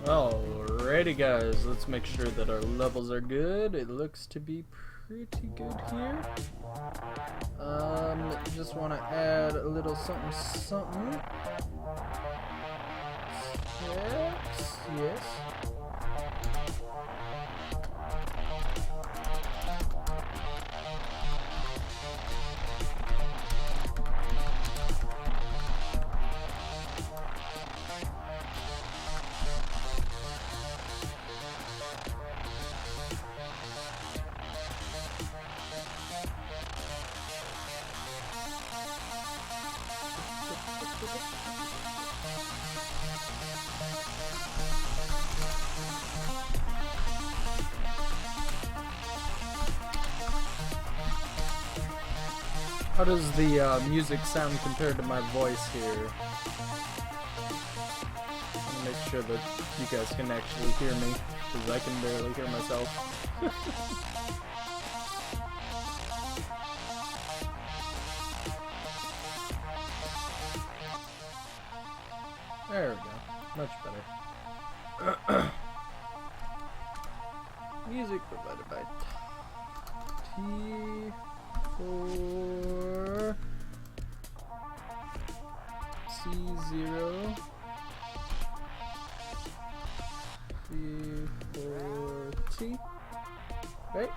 Alrighty guys, let's make sure that our levels are good. It looks to be pretty good here. Just want to add a little something something. Yes. How does the music sound compared to my voice here? I'll make sure that you guys can actually hear me, because I can barely hear myself. There we go. Much better. Music provided by T4 C0 C4T, right?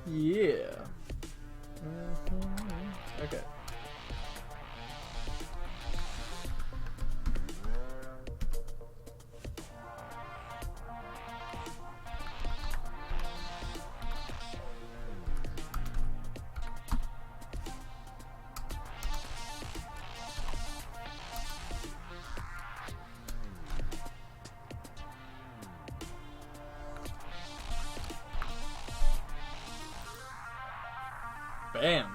Yeah. Okay. Bam.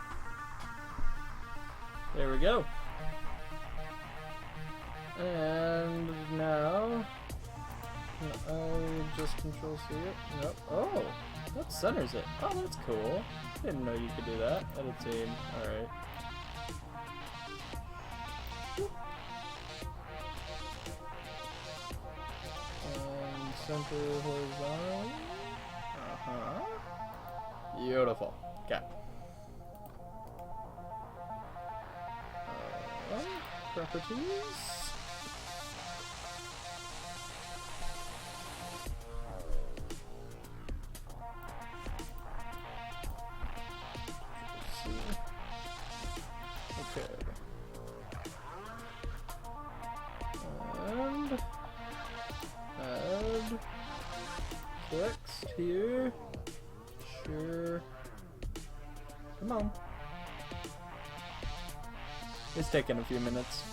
There we go. And now, I just control C it. Nope. Oh, that centers it. Oh, that's cool. Didn't know you could do that. Edit team. Alright. And center horizontal. Beautiful. Okay. Properties. Okay. And add text here. Sure. Come on. It's taking a few minutes.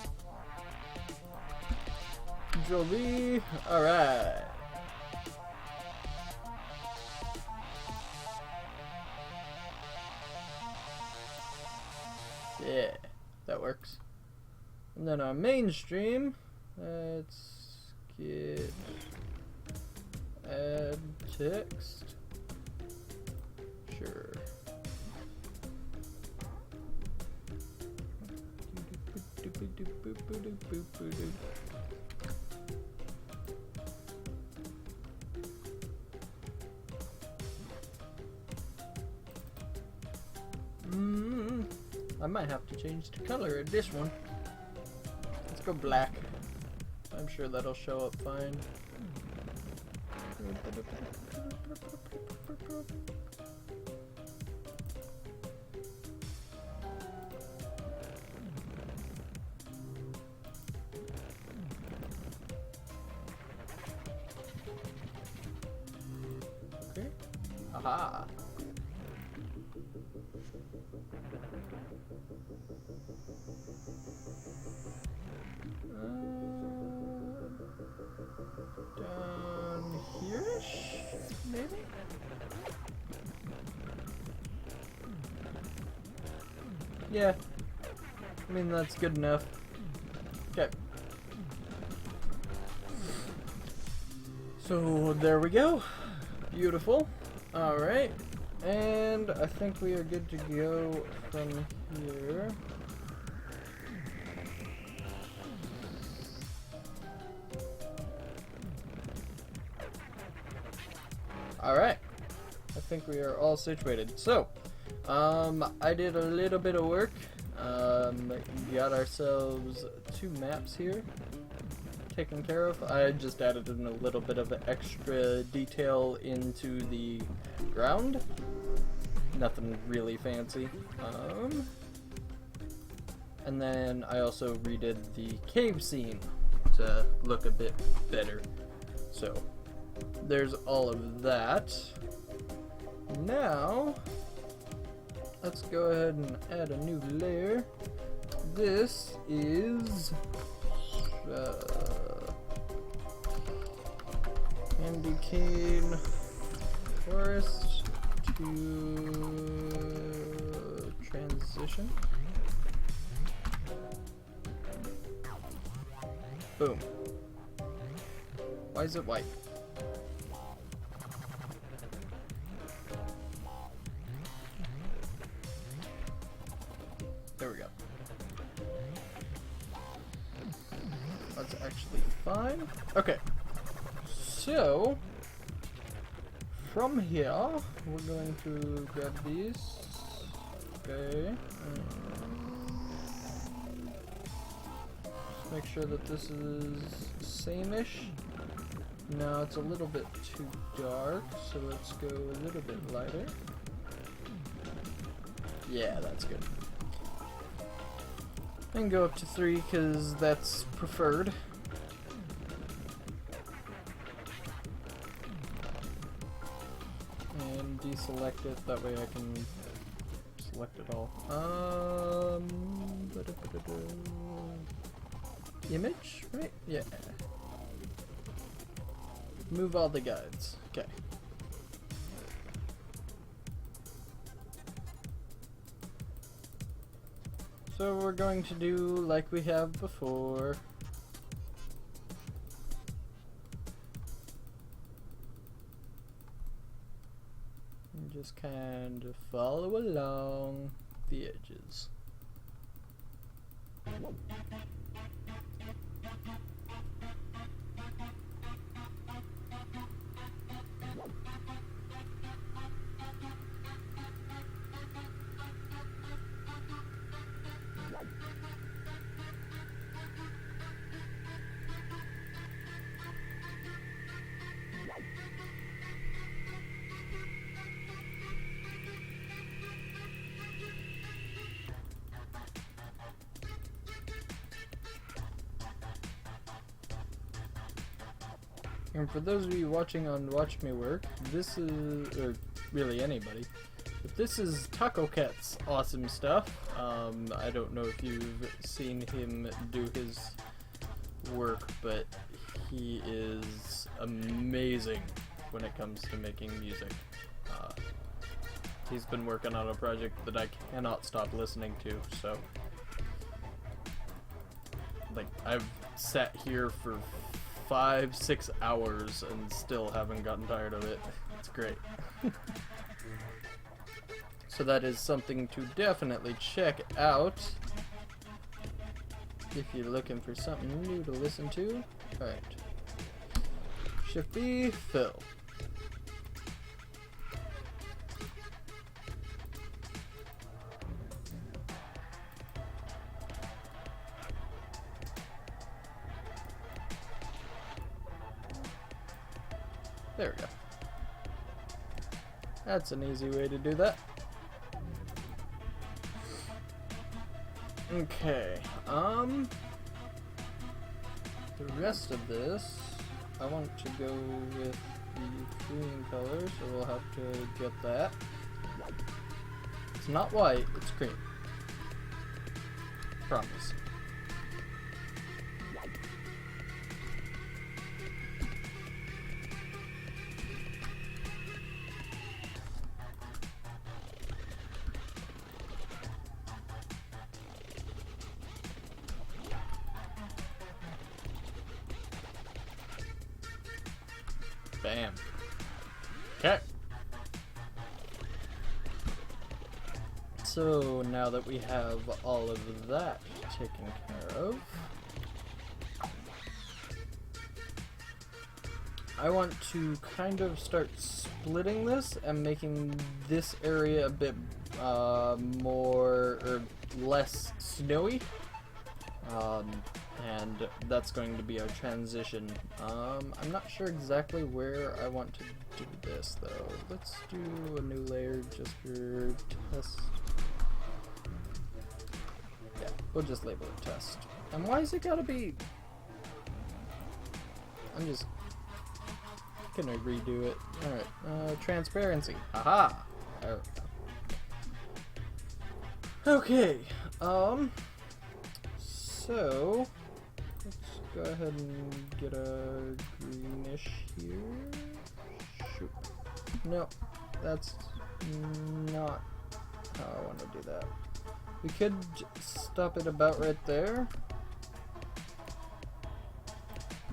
Control V. Alright. Yeah, that works. And then our mainstream. Let's get add text. Sure. I might have to change the color of this one. Let's go black. I'm sure that'll show up fine. Okay. Aha. Down here-ish, maybe? Yeah. I mean, that's good enough. Okay. So, there we go. Beautiful. Alright. And I think we are good to go from here. Alright. I think we are all situated. So, I did a little bit of work. Got ourselves 2 maps here taken care of. I just added in a little bit of extra detail into the ground. Nothing really fancy. And then I also redid the cave scene to look a bit better. So, there's all of that. Now, let's go ahead and add a new layer. This is candy cane forest to transition. Boom. Why is it white? There we go. That's actually fine. Okay. So, from here, we're going to grab these. Okay. Just make sure that this is same-ish. No, it's a little bit too dark, so let's go a little bit lighter. Yeah, that's good. And go up to 3 because that's preferred. And deselect it, that way I can select it all. Image, right? Yeah. Move all the guides. Okay. So we're going to do like we have before. And just kind of follow along the edges. And for those of you watching on Watch Me Work, this is, or really anybody, but this is Taco Cat's awesome stuff. I don't know if you've seen him do his work, but he is amazing when it comes to making music. He's been working on a project that I cannot stop listening to, so like I've sat here for 5-6 hours and still haven't gotten tired of it. It's great. So that is something to definitely check out if you're looking for something new to listen to. Alright. Shift B, fill. There we go. That's an easy way to do that. Okay, the rest of this, I want to go with the green color, so we'll have to get that. It's not white, it's cream. Promise. Bam. Okay. So now that we have all of that taken care of, I want to kind of start splitting this and making this area a bit more or less snowy. And that's going to be our transition. I'm not sure exactly where I want to do this though. Let's do a new layer just for test. Yeah, we'll just label it test. And why is it gotta be... I'm just gonna redo it. Alright, transparency. Aha! There we go. Okay, so let's go ahead and get a greenish here. Shoot. No, that's not how I want to do that. We could stop it about right there.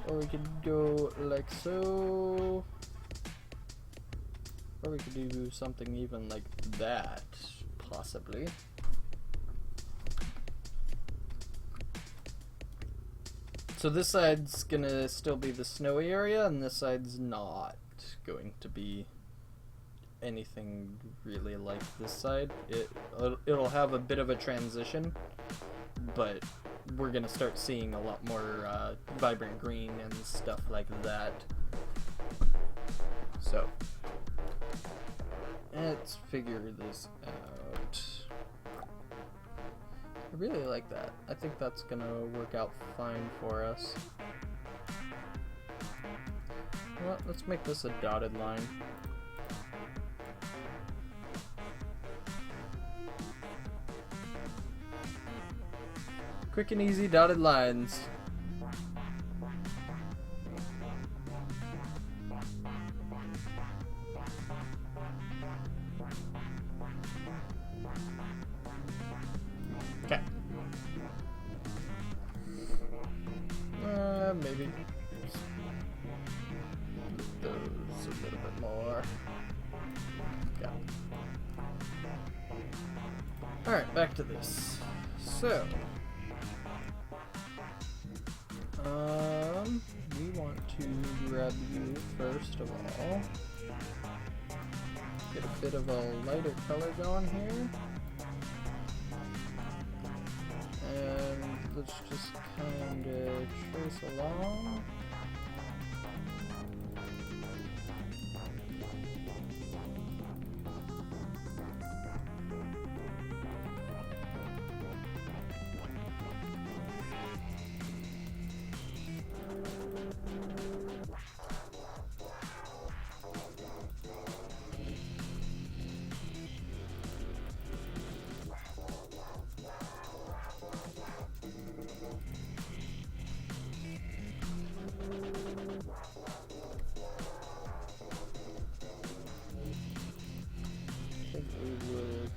Or we could go like so. Or we could do something even like that, possibly. So this side's gonna still be the snowy area, and this side's not going to be anything really like this side. It'll have a bit of a transition, but we're gonna start seeing a lot more vibrant green and stuff like that. So let's figure this out. I really like that. I think that's gonna work out fine for us. Well, let's make this a dotted line. Quick and easy dotted lines. Okay. Maybe those a little bit more. Yeah. Alright, back to this. So, we want to grab you first of all. Get a bit of a lighter color going here. And let's just kind of trace along.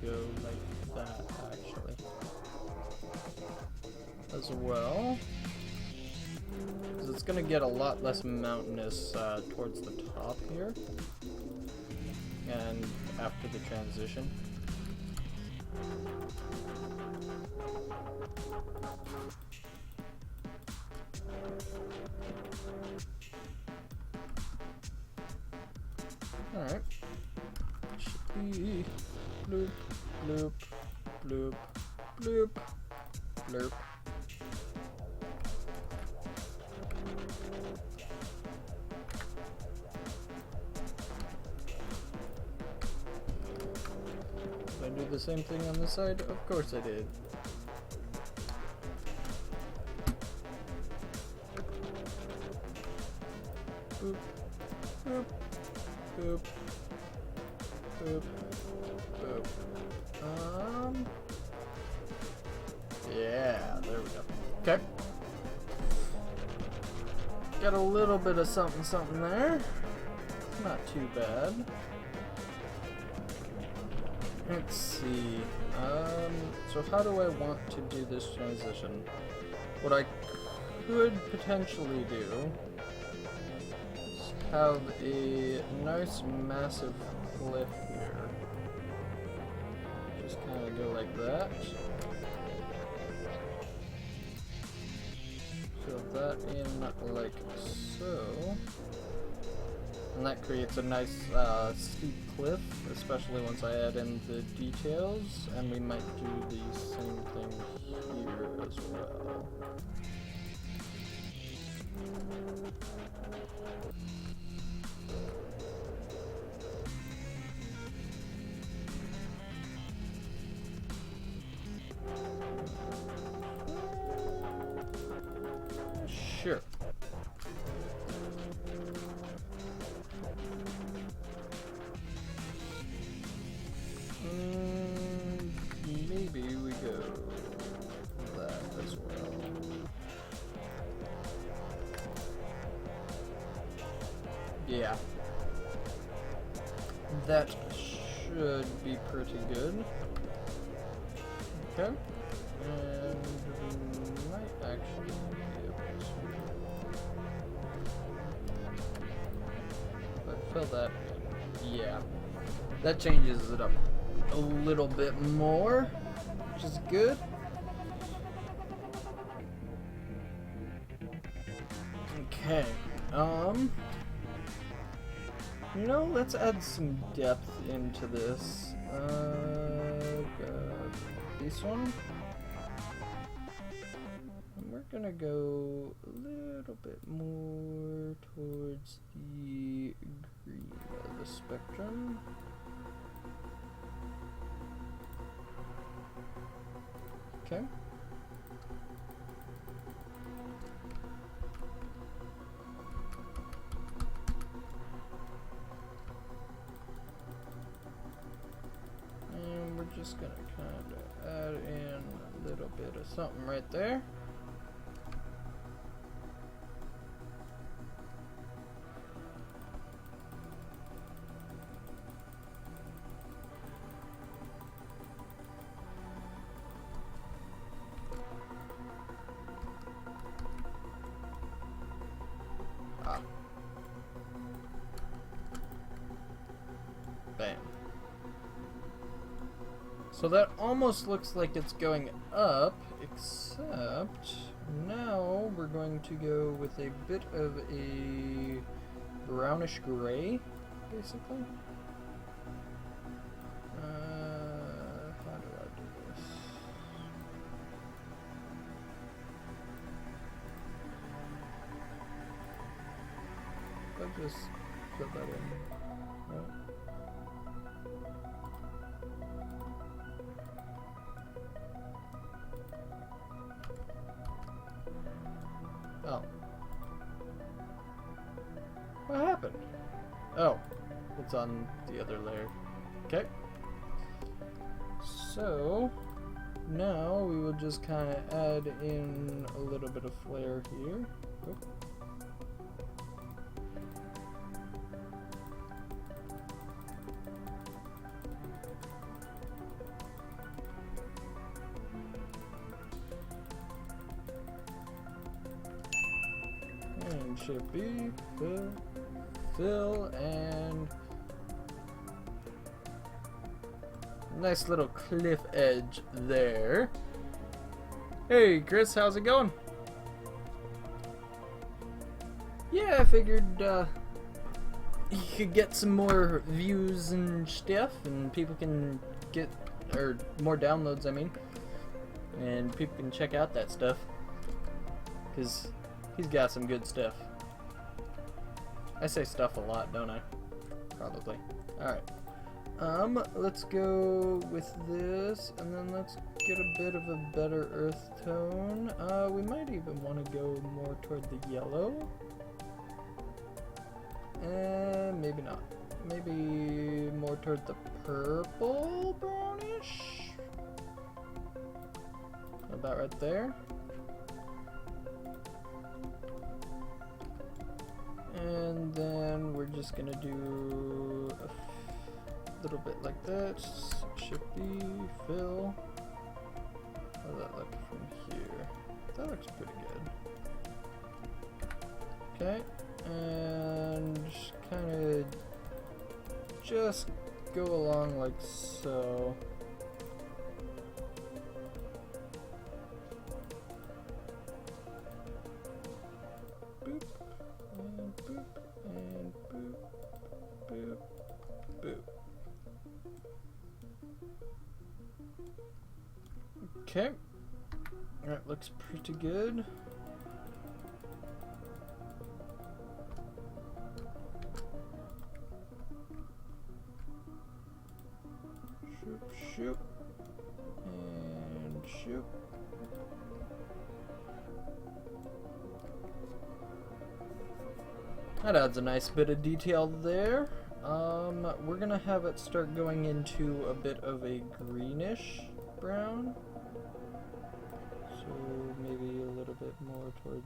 Go like that actually as well, because it's gonna get a lot less mountainous towards the top here and after the transition. Alright, should be bloop, bloop, bloop, bloop, blurp. Did I do the same thing on this side? Of course I did. Boop, boop, boop, boop. Yeah, there we go. Okay. Got a little bit of something there. Not too bad. Let's see. So how do I want to do this transition? What I could potentially do is have a nice massive cliff here. Just kind of go like that. Fill that in like so. And that creates a nice steep cliff, especially once I add in the details, and we might do the same thing here as well. Sure. Maybe we go that as well. Yeah. That should be pretty good. Okay. And we might actually be able to... But fill that in. Yeah. That changes it up a little bit more, which is good. Okay. You know, let's add some depth into this. This one. And we're gonna go a little bit more towards the green of the spectrum. Okay. And we're just gonna kind of add in a little bit of something right there. Bam. So that almost looks like it's going up, except now we're going to go with a bit of a brownish gray, basically. How do I do this? I'll just put that in. Right. Oh. What happened? Oh, it's on the other layer. Okay. So, now we will just kind of add in a little bit of flare here. Oop. And should be fill, and nice little cliff edge there. Hey Chris, how's it going? Yeah, I figured you could get some more views and stuff, and people can get, or more downloads I mean, and people can check out that stuff, because he's got some good stuff. I say stuff a lot, don't I? Probably. Alright. Let's go with this, and then let's get a bit of a better earth tone. We might even want to go more toward the yellow. And maybe not. Maybe more toward the purple brownish. About right there. And then we're just gonna do a little bit like that. Should be fill. How does that look from here? That looks pretty good. Okay, and kind of just go along like so. Boop, and boop, and boop. Okay. That looks pretty good. Shoop, shoop. And shoop. That adds a nice bit of detail there. We're gonna have it start going into a bit of a greenish brown. So maybe a little bit more toward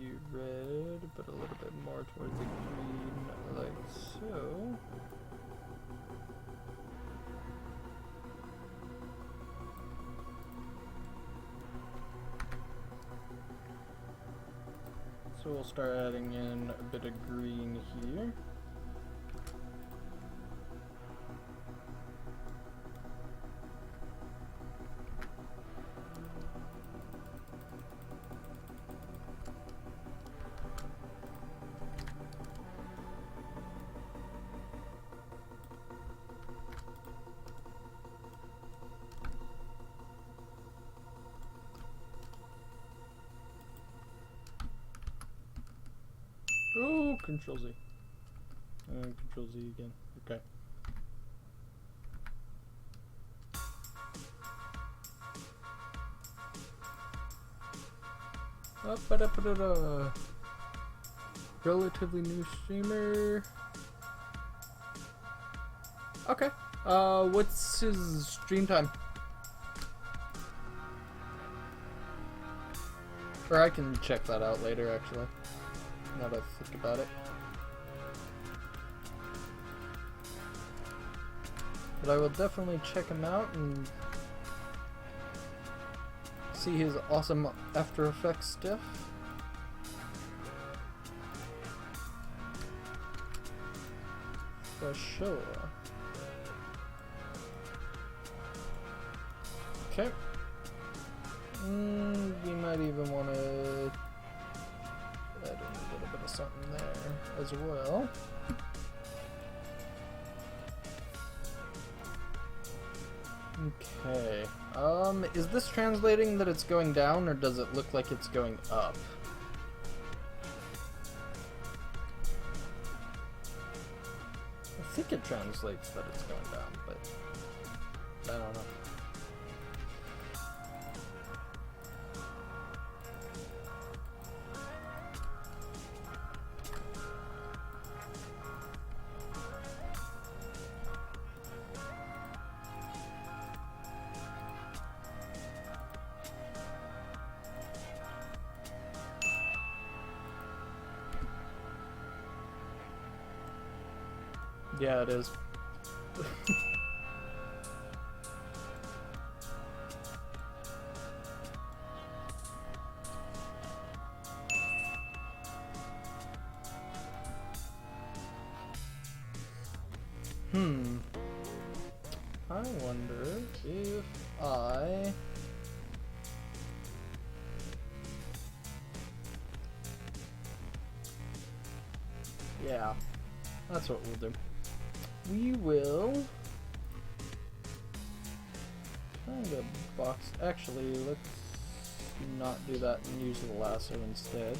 the red, but a little bit more toward the green, like so. So we'll start adding in a bit of green here. Oh, Control Z. And Control Z again. Okay. Relatively new streamer. Okay. What's his stream time? Or I can check that out later, actually. Now that I think about it. But I will definitely check him out and see his awesome After Effects stuff. For sure. Okay. We might even want to add in a little bit of something there as well. Okay. Is this translating that it's going down, or does it look like it's going up? I think it translates that it's going down, but I don't know. Yeah, it is. I wonder if I... Yeah, that's what we'll do. We will find a box. Actually, let's not do that and use the lasso instead.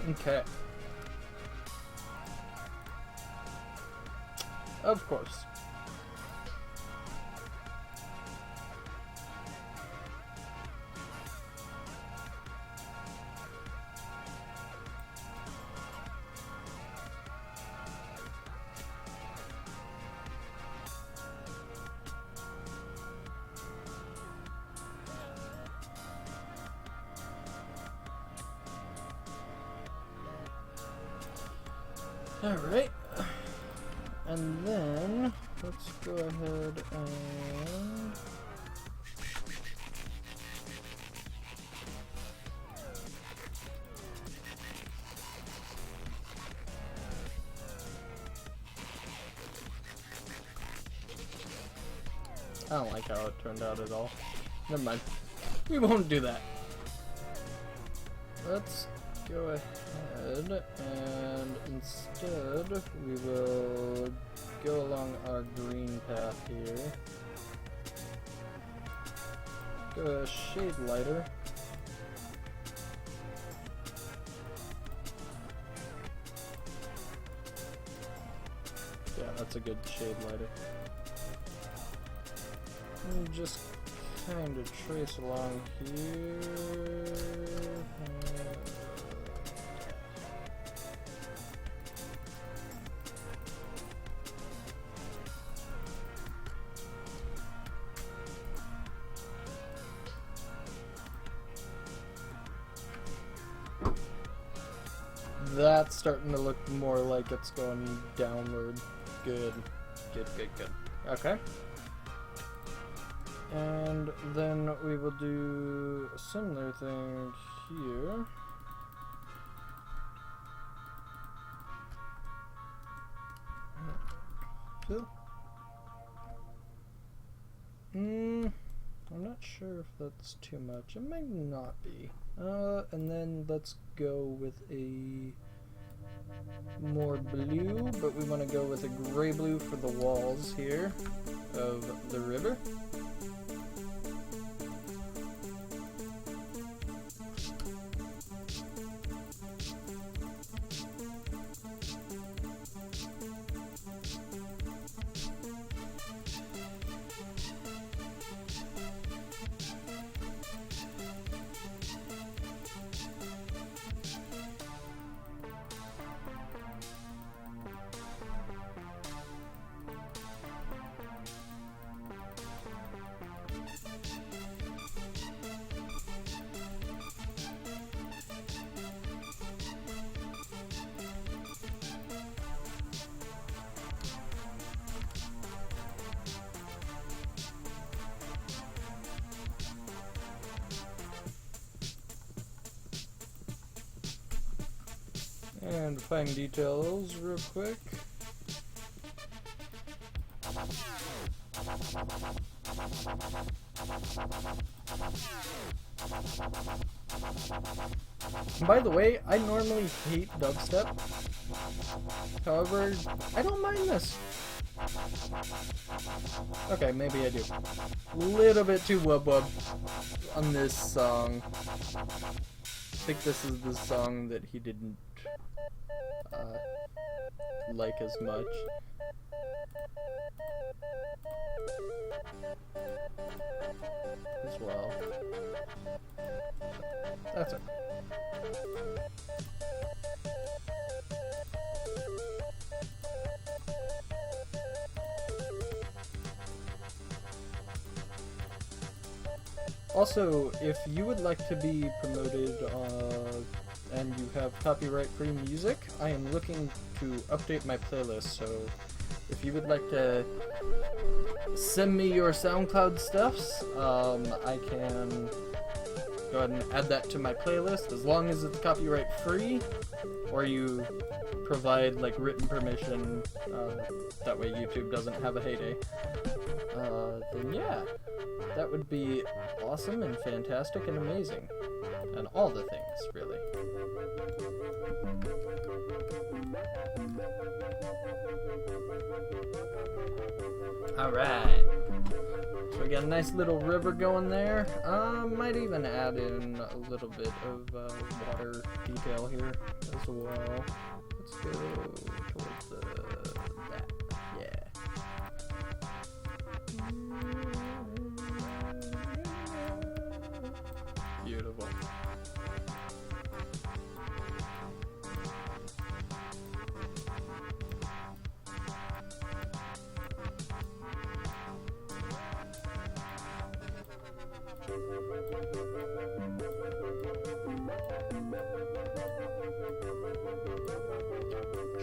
Okay. Of course. Alright, and then let's go ahead and I don't like how it turned out at all. Never mind. We won't do that. Let's go ahead and instead we will go along our green path here. Go a shade lighter. Yeah, that's a good shade lighter. And just kind of trace along here. That's starting to look more like it's going downward. Good. Good, good, good. Okay. And then we will do a similar thing here. Fill. I'm not sure if that's too much. It might not be. And then let's go with a more blue, but we want to go with a gray blue for the walls here of the river. And fine details real quick. By the way, I normally hate dubstep. However, I don't mind this. Okay, maybe I do. Little bit too wub-wub on this song. I think this is the song that he didn't like as much. As well. That's it. Also, if you would like to be promoted and you have copyright-free music, I am looking to update my playlist, so if you would like to send me your SoundCloud stuffs, I can go ahead and add that to my playlist, as long as it's copyright-free, or you provide like written permission, that way YouTube doesn't have a heyday. Then yeah, that would be awesome and fantastic and amazing. And all the things, really. Alright. So we got a nice little river going there. Might even add in a little bit of water detail here as well. Let's go towards that. Yeah. Beautiful.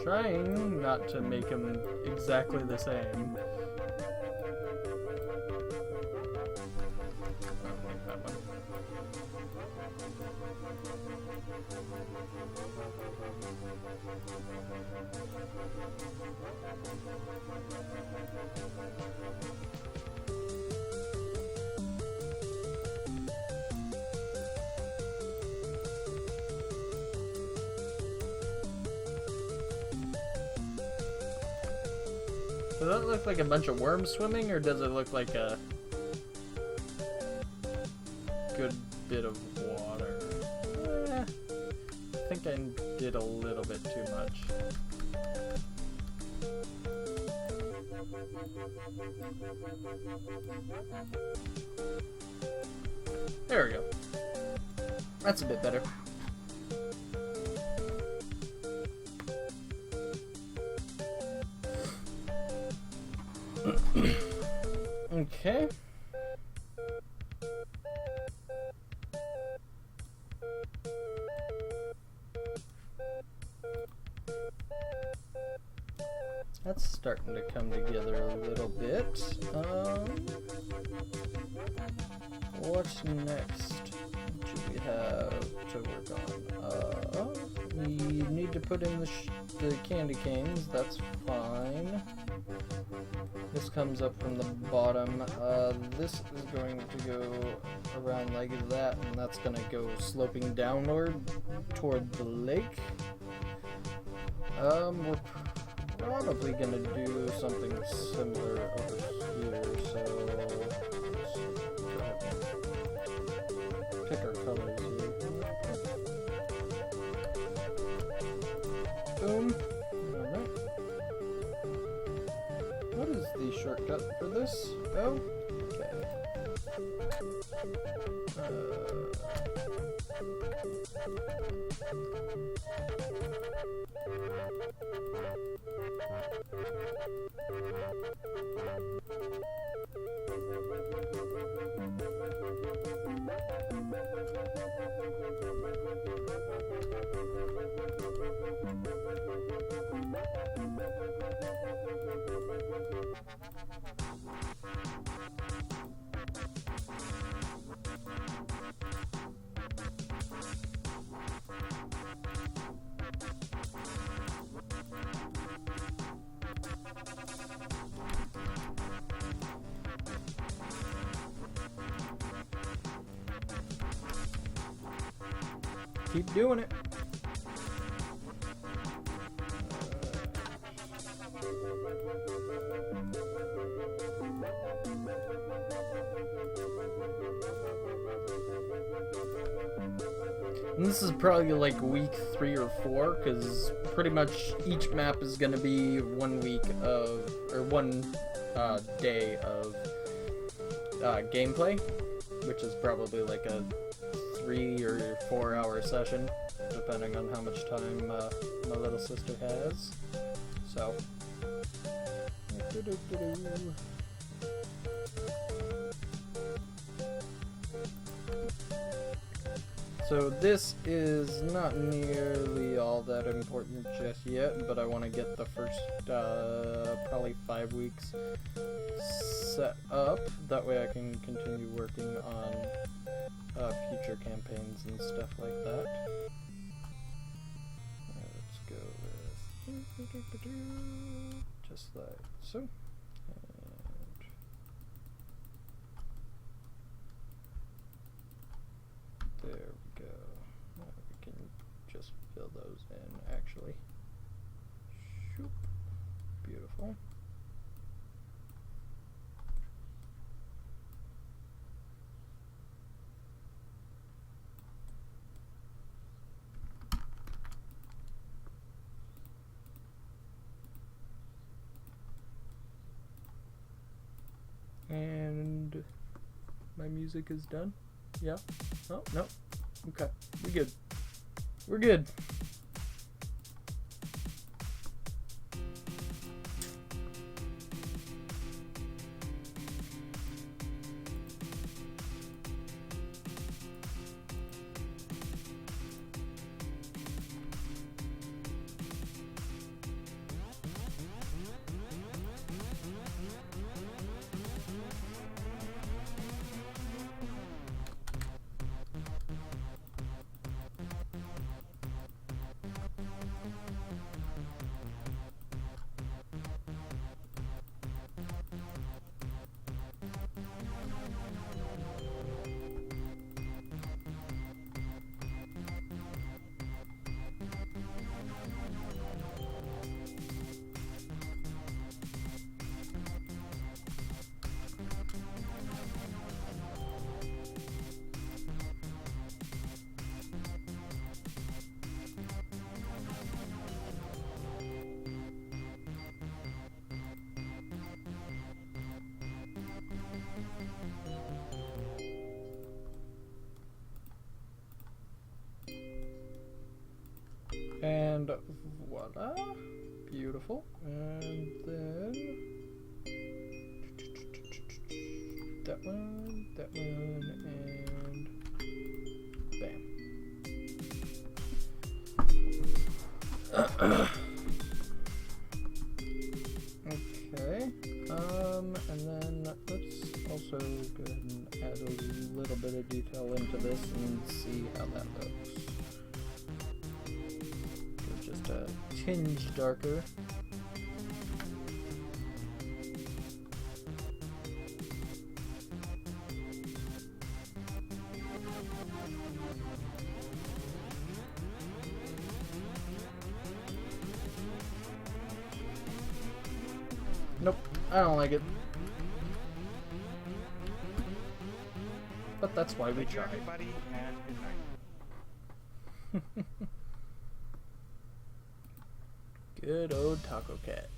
Trying not to make them exactly the same. Does that look like a bunch of worms swimming, or does it look like a good bit of water? I think I did a little bit too much. There we go. That's a bit better. Okay. That's starting to come together a little bit. What's next? What do we have to work on? We need to put in the candy canes. That's fine. This comes up from the bottom. This is going to go around like that, and that's going to go sloping downward toward the lake. We're probably going to do something similar over here, so let's go ahead and pick our colors here. Boom. Alright. What is the shortcut for this? Oh, okay. Keep doing it. And this is probably like week 3 or 4, because pretty much each map is going to be 1 week of, or 1 day of gameplay, which is probably like a 3 or 4 hour session, depending on how much time my little sister has. So, this is not nearly all that important just yet, but I want to get the first probably 5 weeks set up. That way I can continue working on future campaigns and stuff like that. Let's go with just like so. And there we go. Now we can just fill those in actually. Shoop. Beautiful. And my music is done. Yeah. Oh, no. Okay. We're good. We're good. And voila. Beautiful. And then that one, and bam. Okay. And then let's also go ahead and add a little bit of detail into this and see how that looks. So just a tinge darker. Nope, I don't like it. But that's why we try. Everybody, and good night. Good old Taco Cat.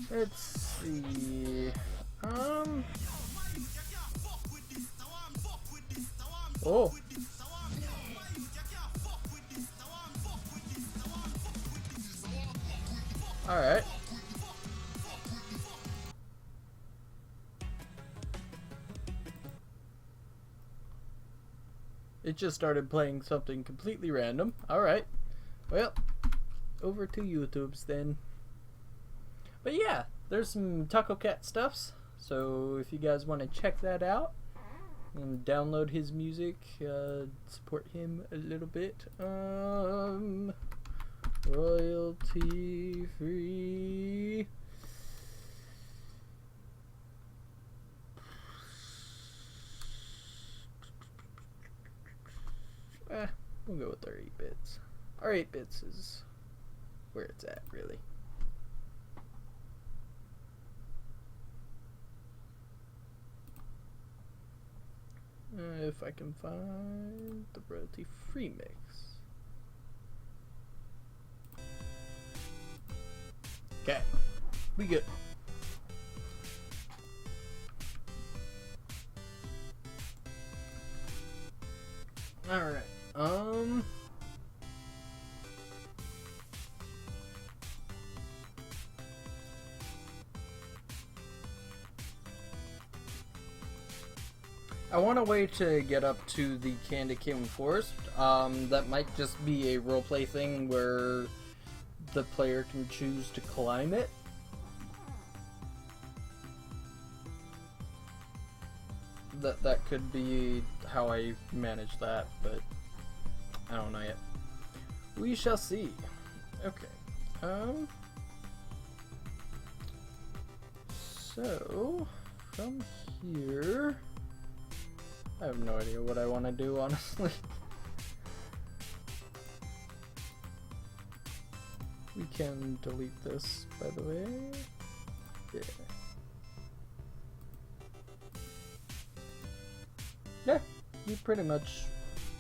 Let's see. Oh. All right. It just started playing something completely random. All right. Well, over to YouTube's then. But yeah, there's some Taco Cat stuffs. So if you guys want to check that out and download his music, support him a little bit. Royalty free. We'll go with our 8 bits. Our 8 bits is where it's at, really. If I can find the royalty free mix. Okay, we good. All right. I want a way to get up to the Candy Cane Forest. That might just be a roleplay thing where the player can choose to climb it. That could be how I manage that, but I don't know yet. We shall see. Okay. So from here, I have no idea what I want to do, honestly. We can delete this, by the way. Yeah. Yeah, you pretty much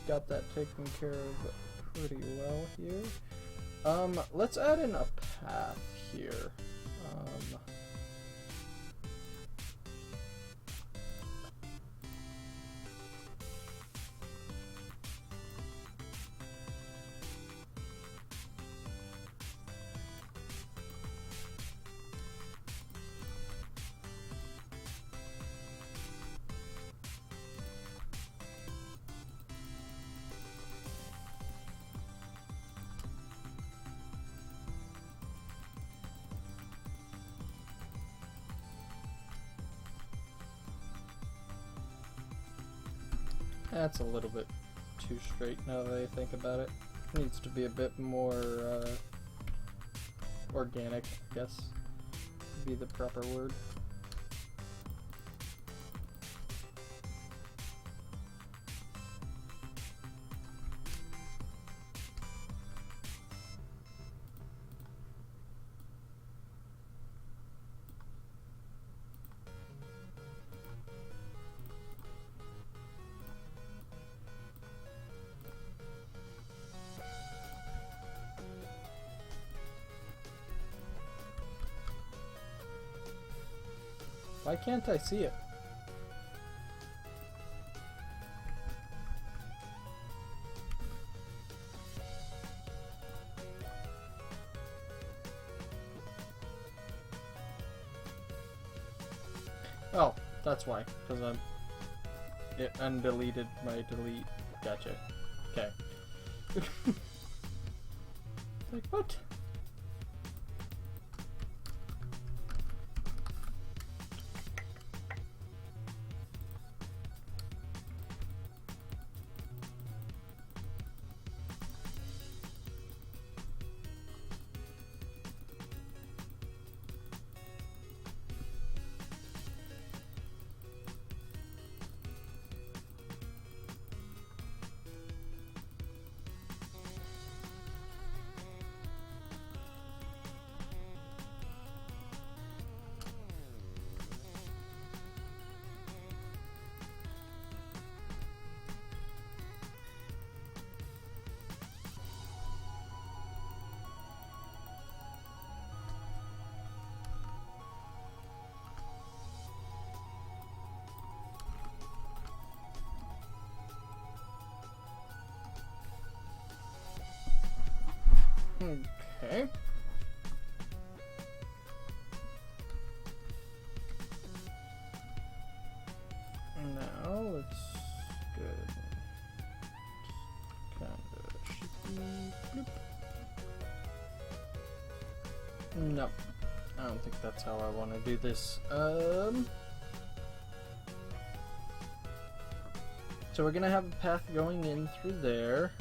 got that taken care of pretty well here. Let's add in a path here. That's a little bit too straight now that I think about it. It needs to be a bit more organic, I guess, would be the proper word. Why can't I see it? Oh, that's why. Because it undeleted my delete. Gotcha. Okay. Like, what? Okay. Now let's go. Kinda. No, I don't think that's how I want to do this. So we're gonna have a path going in through there.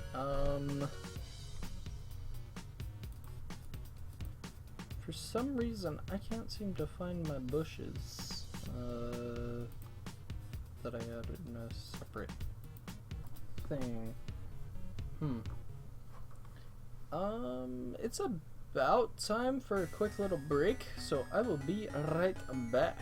For some reason, I can't seem to find my bushes that I had in a separate thing. It's about time for a quick little break, so I will be right back.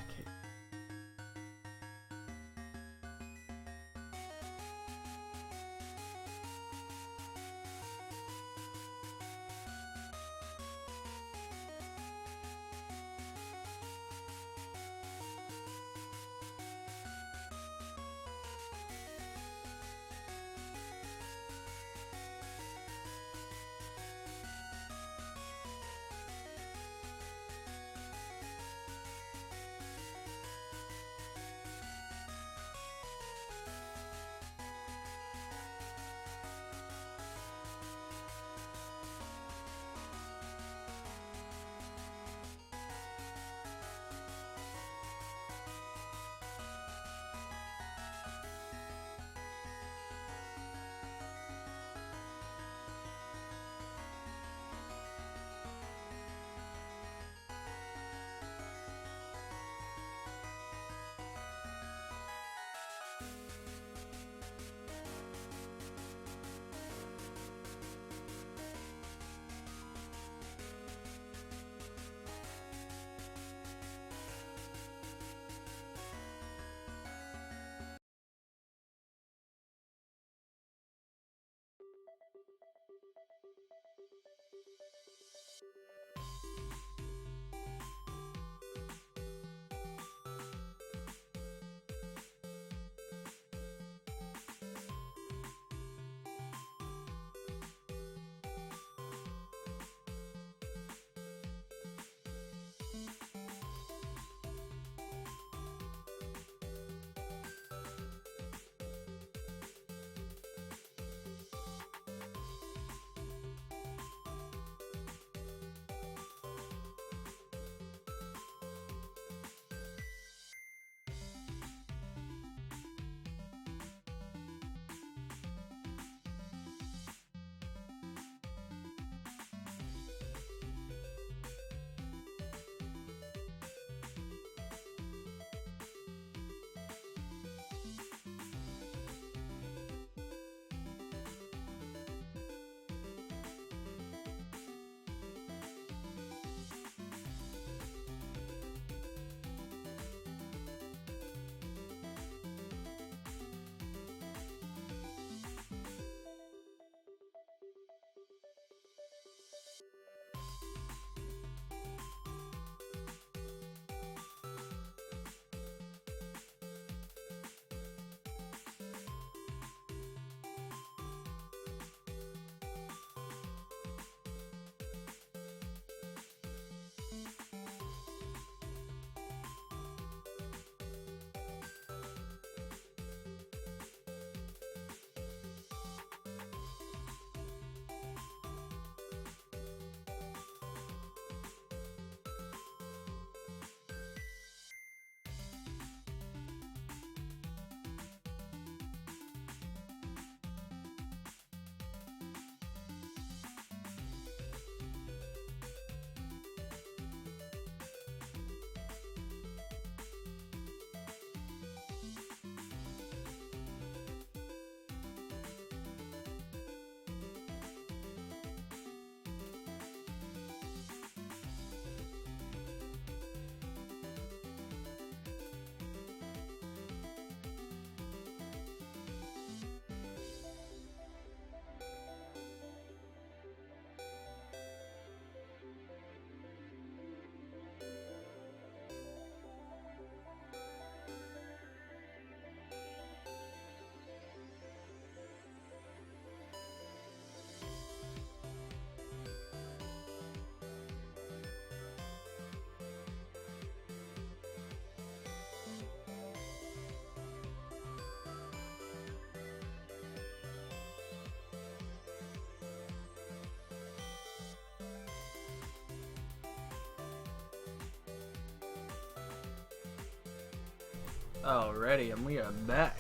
Alrighty, and we are back.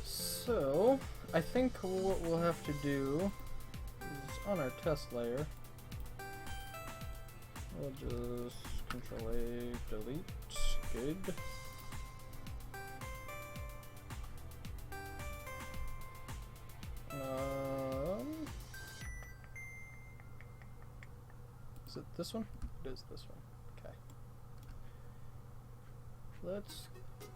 So, I think what we'll have to do is on our test layer, we'll just Control A, delete, good. Is it this one? It is this one. Okay. Let's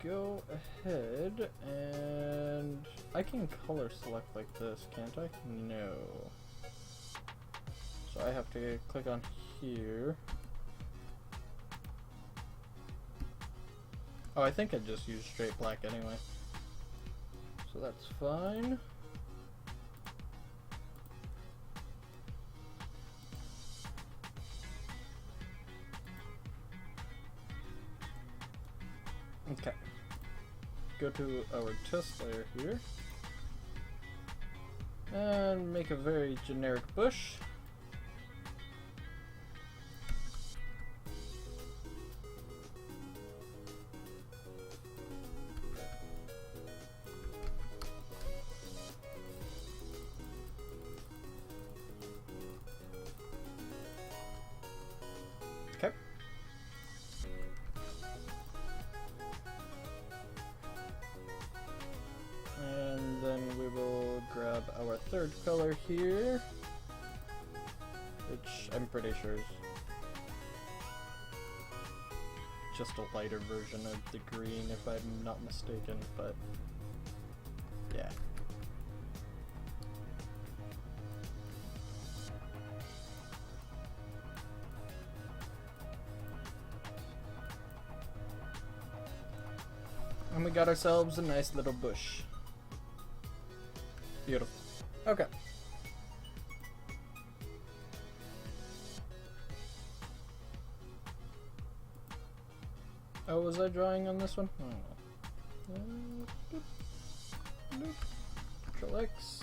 go ahead and I can color select like this, can't I? No. So I have to click on here. Oh, I think I just used straight black anyway. So that's fine. Okay. Go to our test layer here. And make a very generic bush. Okay. And then we will grab our third color here, which I'm pretty sure is just a lighter version of the green if I'm not mistaken, but yeah. And we got ourselves a nice little bush. Beautiful. Okay. Oh, was I drawing on this one? I don't know. Control X.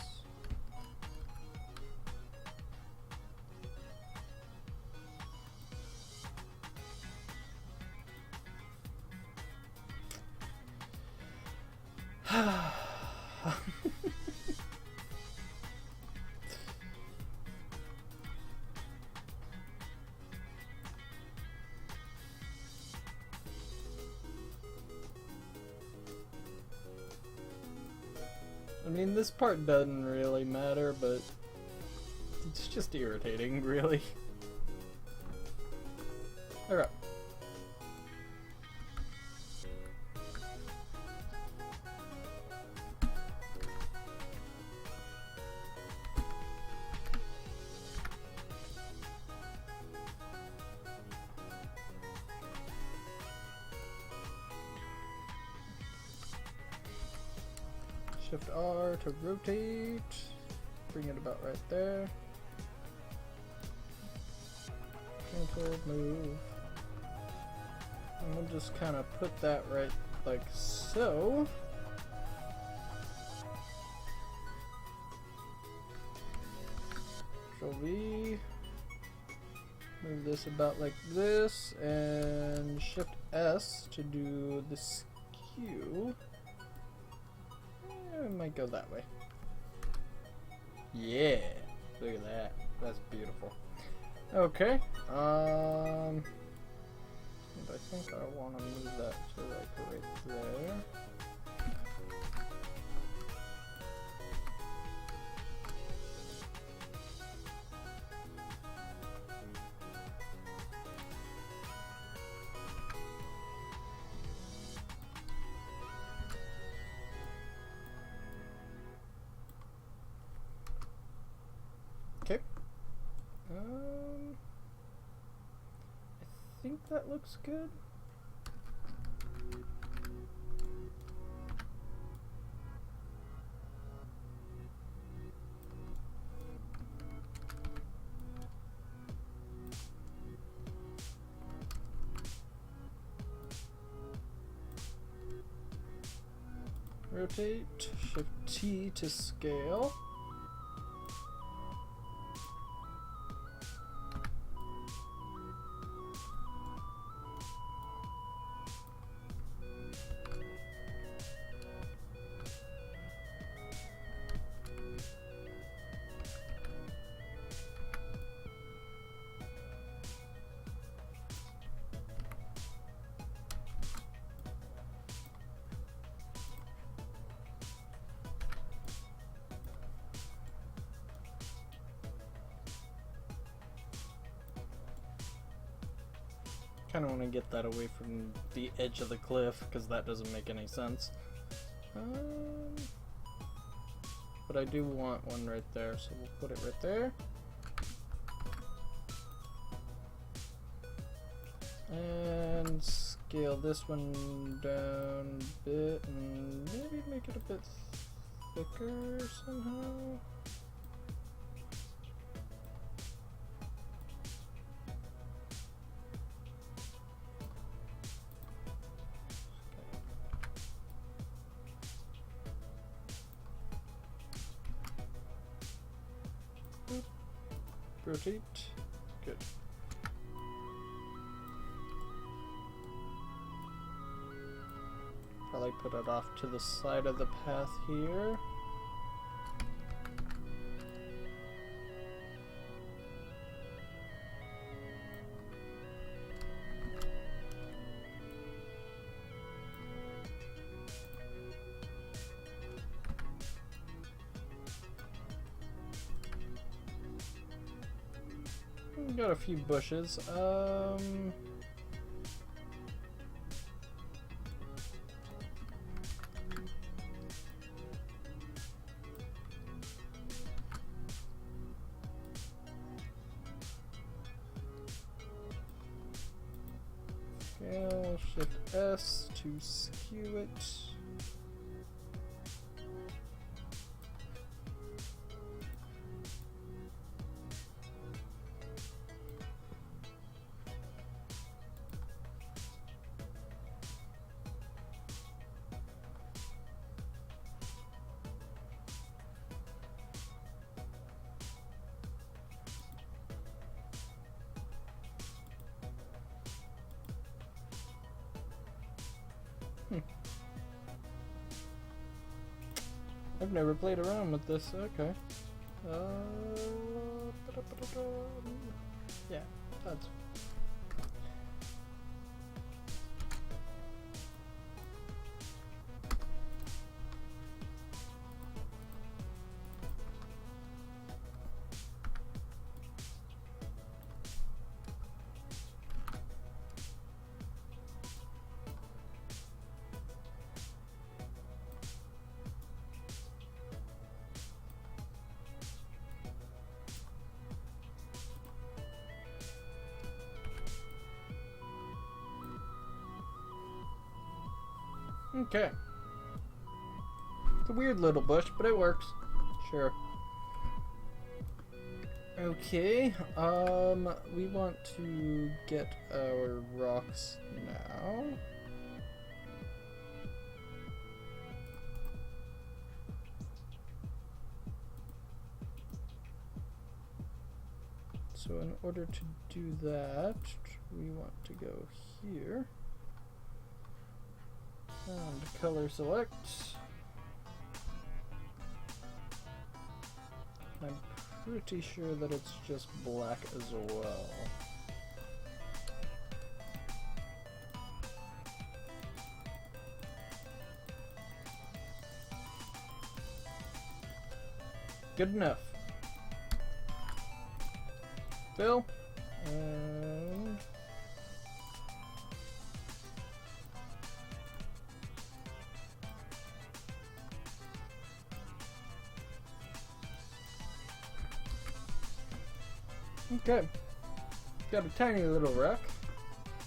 I mean, this part doesn't really matter, but it's just irritating, really. Alright. Shift R to rotate, bring it about right there. Cancel, move. And we'll just kind of put that right like so. Control V. Move this about like this, and Shift S to do the skew. It might go that way. Yeah, look at that. That's beautiful. Okay. And I think I want to move that to like right there. Okay. I think that looks good. Rotate, Shift T to scale. Kind of want to get that away from the edge of the cliff because that doesn't make any sense. But I do want one right there, so we'll put it right there. And scale this one down a bit and maybe make it a bit thicker somehow. Rotate. Good. Probably put it off to the side of the path here. Got a few bushes. Scale, Shift S to skew it. I've never played around with this. Okay. Yeah, that's. Okay. It's a weird little bush, but it works. Sure. Okay, we want to get our rocks now. So in order to do that, we want to go here. And color select. I'm pretty sure that it's just black as well. Good enough. Fill. And okay, got a tiny little wreck.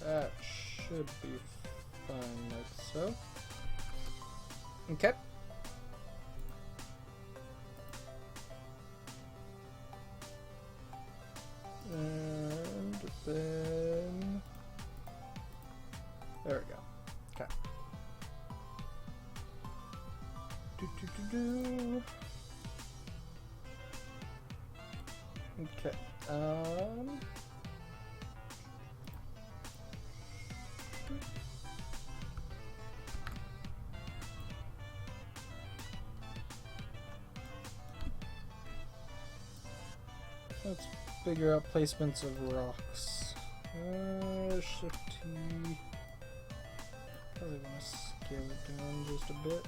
That should be fine like so. Okay. And then there we go. Okay. Okay. Let's figure out placements of rocks. Shift T. Probably want to scale it down just a bit.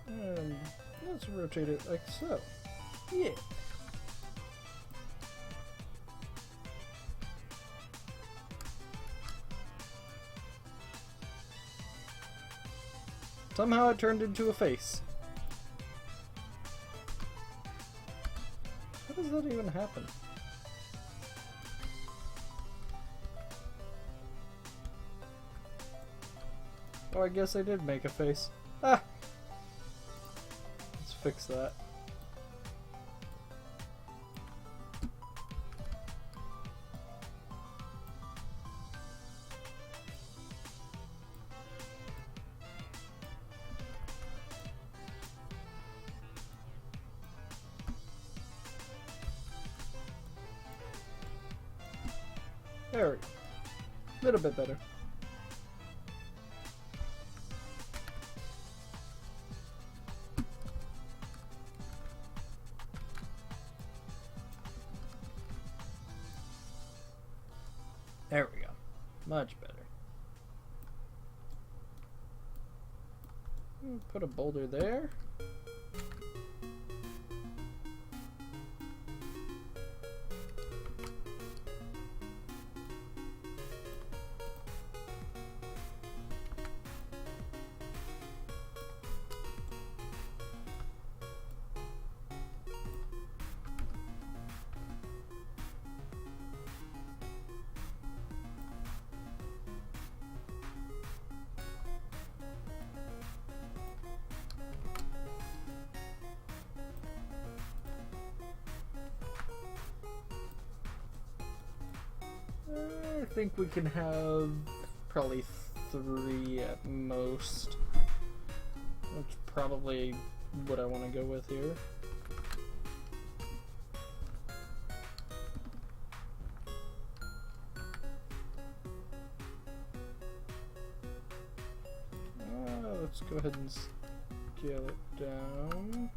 And let's rotate it like so. Yeah. Somehow it turned into a face. How does that even happen? Oh, I guess I did make a face. Ah! Let's fix that. There we go. A little bit better. There we go. Much better. Put a boulder there. I think we can have probably 3 at most. That's probably what I want to go with here. Let's go ahead and scale it down.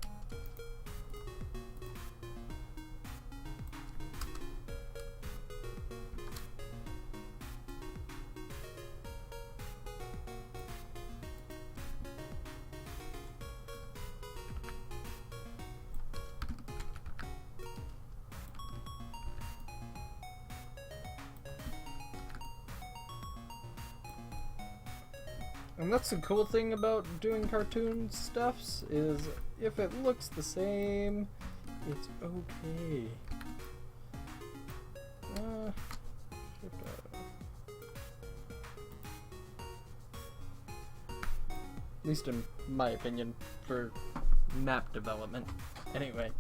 And that's the cool thing about doing cartoon stuffs, is if it looks the same, it's okay. At least in my opinion, for map development. Anyway.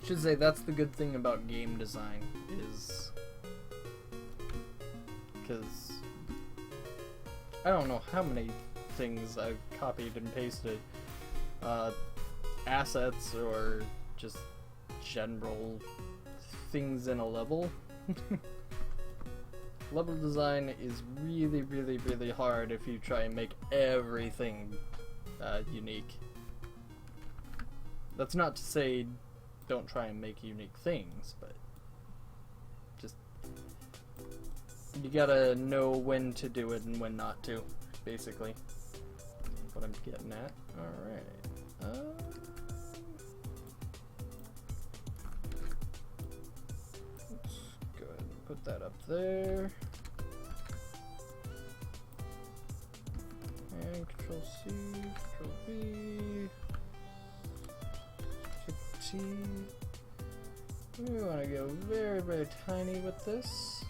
Should say that's the good thing about game design, is because I don't know how many things I've copied and pasted, assets or just general things in a level. Level design is really, really, really hard if you try and make everything unique. That's not to say don't try and make unique things, but just you gotta know when to do it and when not to, basically. What I'm getting at. Alright. Let's go ahead and put that up there. And Control C, Control V. We want to go very, very tiny with this.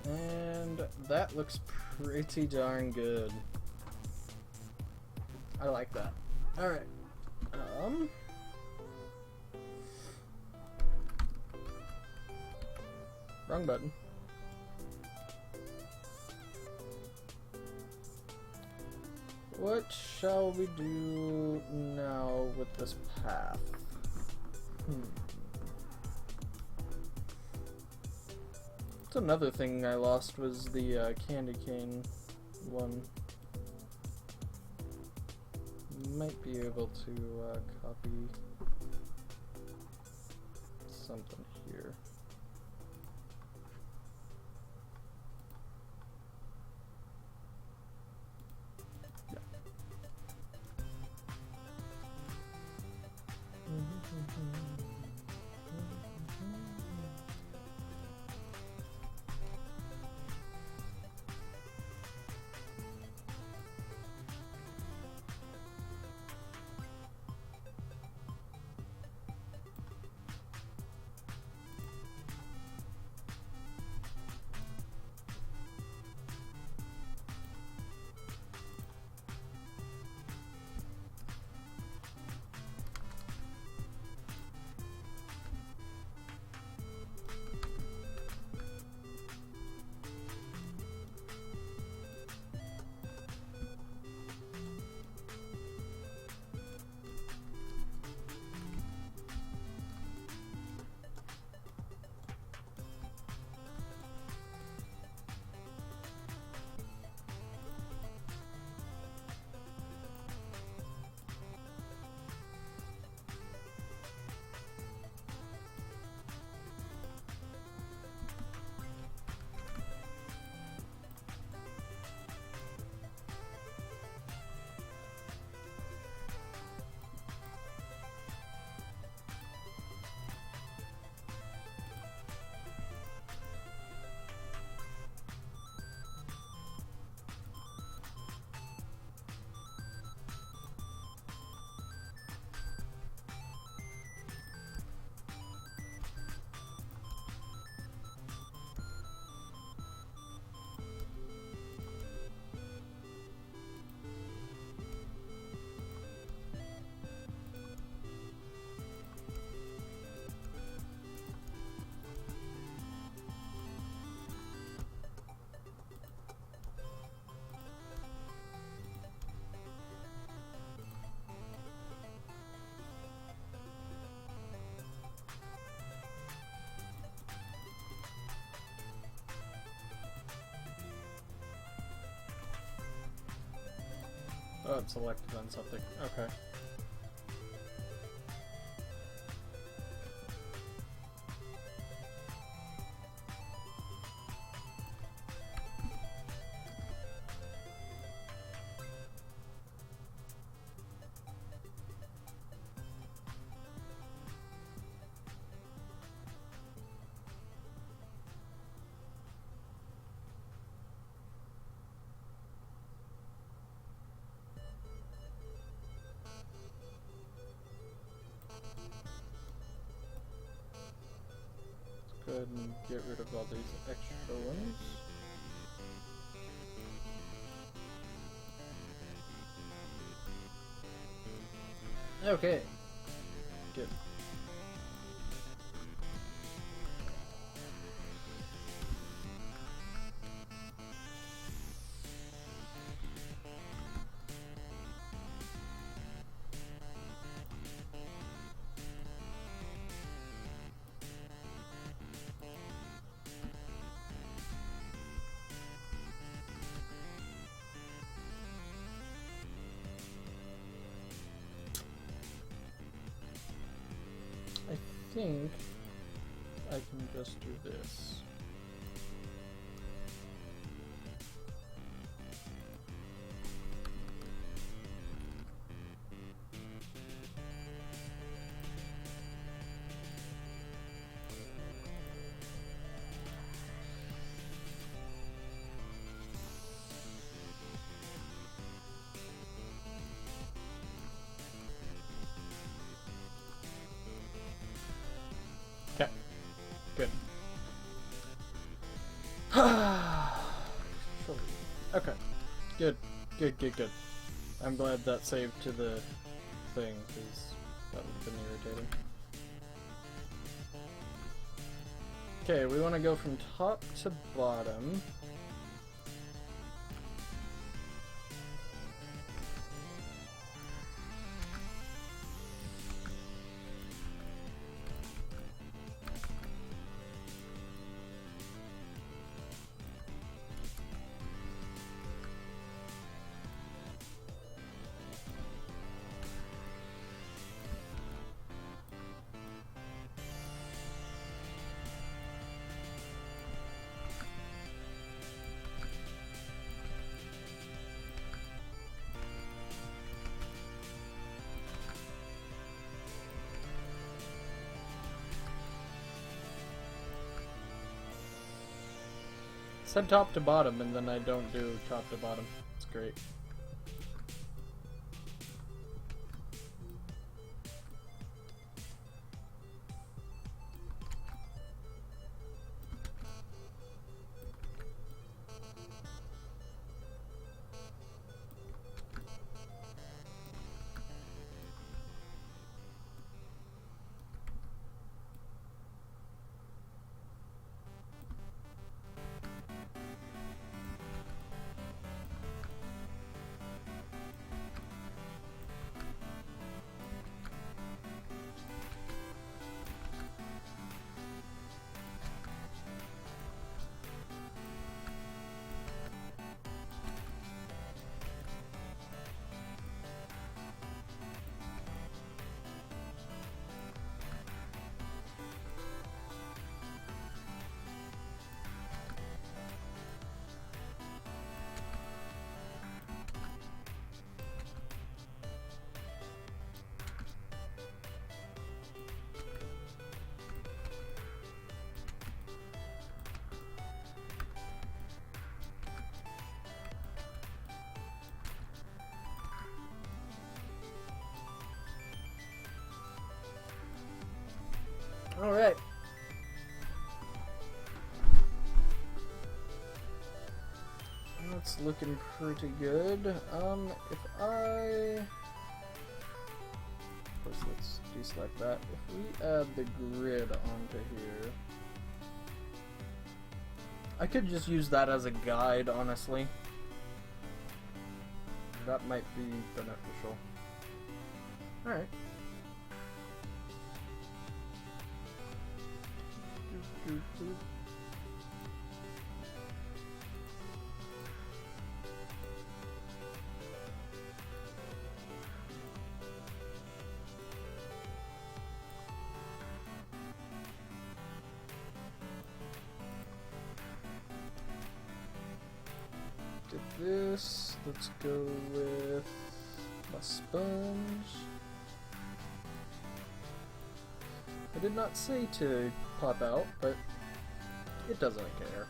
And that looks pretty darn good. I like that. Alright. Wrong button. What shall we do now with this path? That's another thing I lost was the candy cane one. Might be able to copy something here. Yeah. Oh, it's selected on something. Okay. Go ahead and get rid of all these extra ones. Okay. Good. I think I can just do this. Okay, good. Okay, good, good, good, good. I'm glad that saved to the thing, because that would have been irritating. Okay, we want to go from top to bottom. said top to bottom, and then I don't do top to bottom. It's great. Alright. That's looking pretty good. If I... First, let's deselect that. If we add the grid onto here... I could just use that as a guide, honestly. That might be beneficial. Alright. Did this. Let's go with my sponge. I did not say to pop out, but it doesn't care.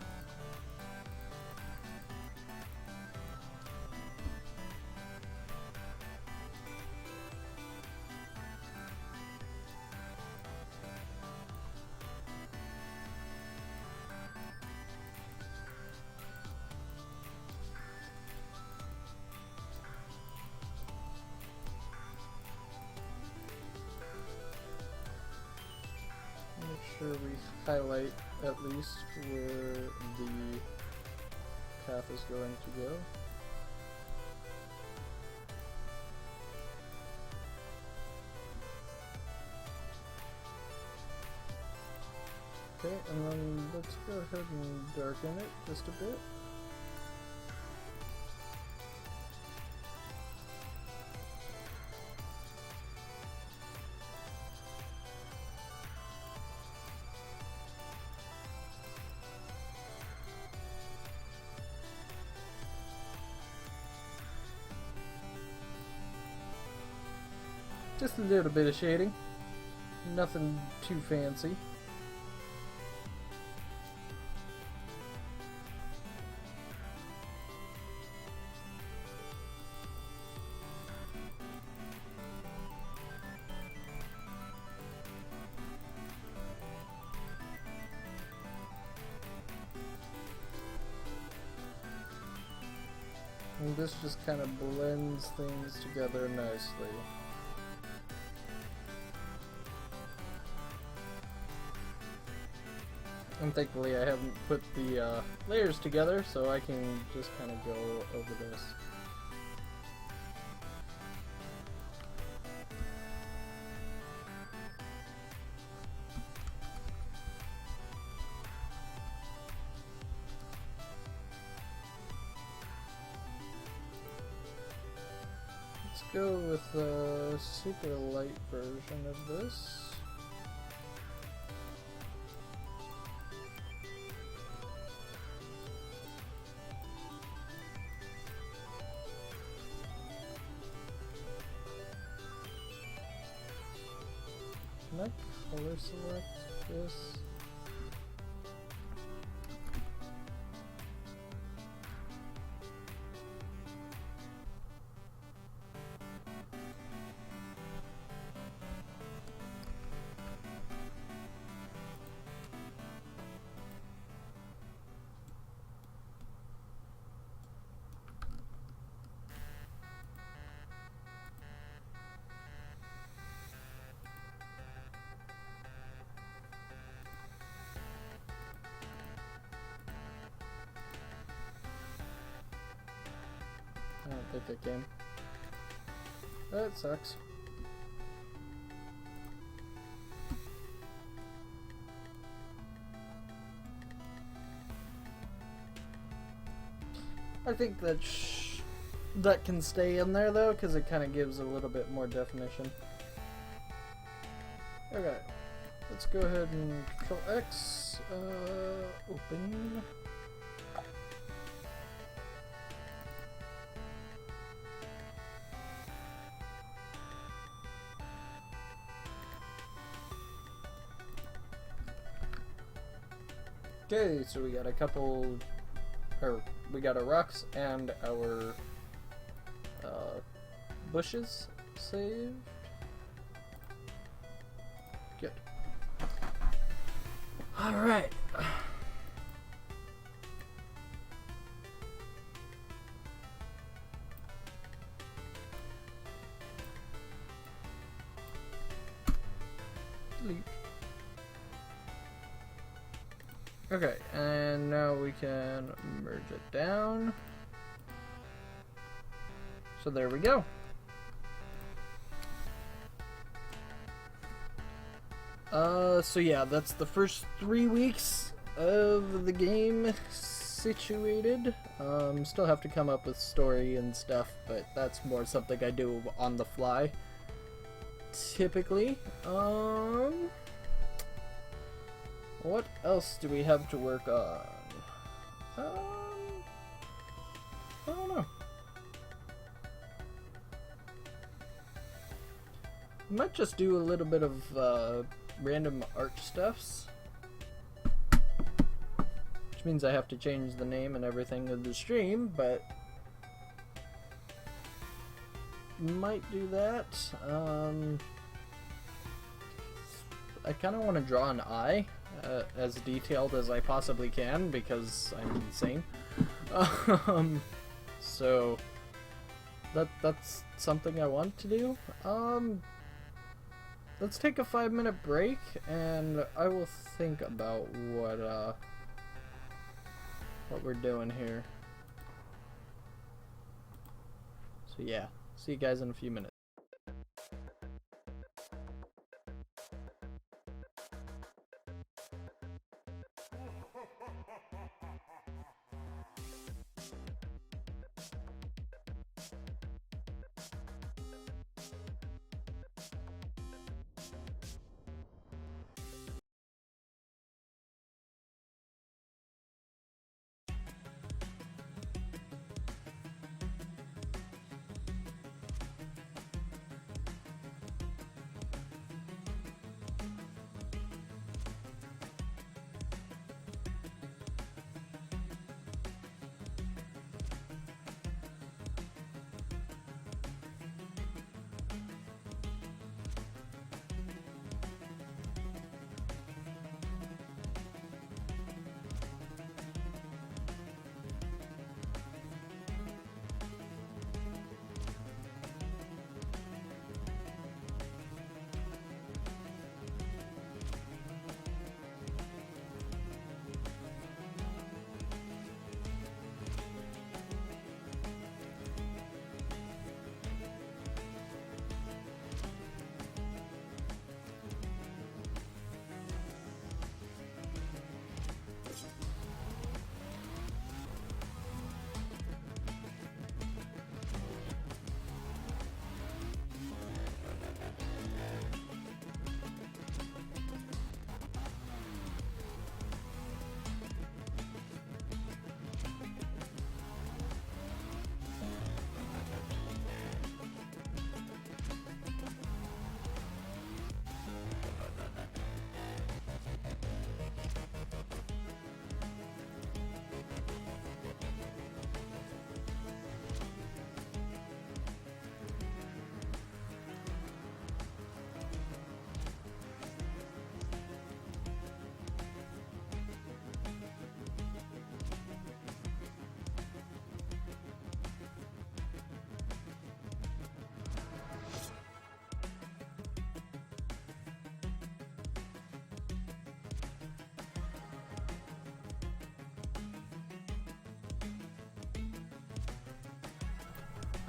Make sure we highlight at least where the path is going to go. Okay, and then let's go ahead and darken it just a bit. Just a little bit of shading. Nothing too fancy. And this just kind of blends things together nicely. And thankfully I haven't put the layers together, so I can just kind of go over this. Let's go with a super light version of this. Can I color select this? I don't think I can. That sucks. I think that that can stay in there though, because it kind of gives a little bit more definition. Okay, let's go ahead and Control X, open. Okay, so we got a couple, or we got our rocks and our bushes saved. Good. Alright. Delete. Okay, and now we can merge it down. So there we go. So yeah, that's the first 3 weeks of the game situated. Still have to come up with story and stuff, but that's more something I do on the fly. Typically. What else do we have to work on? I don't know. Might just do a little bit of random art stuffs. Which means I have to change the name and everything of the stream, but might do that. I kind of want to draw an eye. As detailed as I possibly can because I'm insane. So that's something I want to do. Let's take a 5-minute break and I will think about what we're doing here. So yeah, see you guys in a few minutes.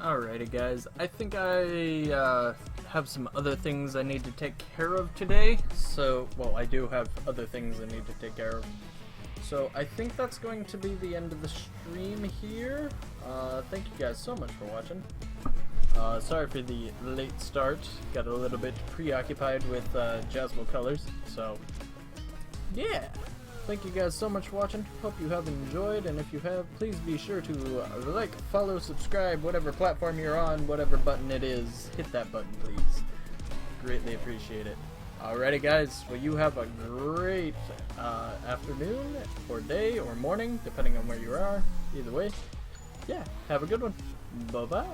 Alrighty guys, I think I have some other things I need to take care of today. So, well, I do have other things I need to take care of. So I think that's going to be the end of the stream here. Thank you guys so much for watching. Sorry for the late start. Got a little bit preoccupied with Jasmine colors. So, yeah. Thank you guys so much for watching. Hope you have enjoyed, and if you have, please be sure to like, follow, subscribe, whatever platform you're on, whatever button it is, hit that button, please. Greatly appreciate it. Alrighty guys, well you have a great afternoon, or day, or morning, depending on where you are. Either way, yeah, have a good one. Bye-bye.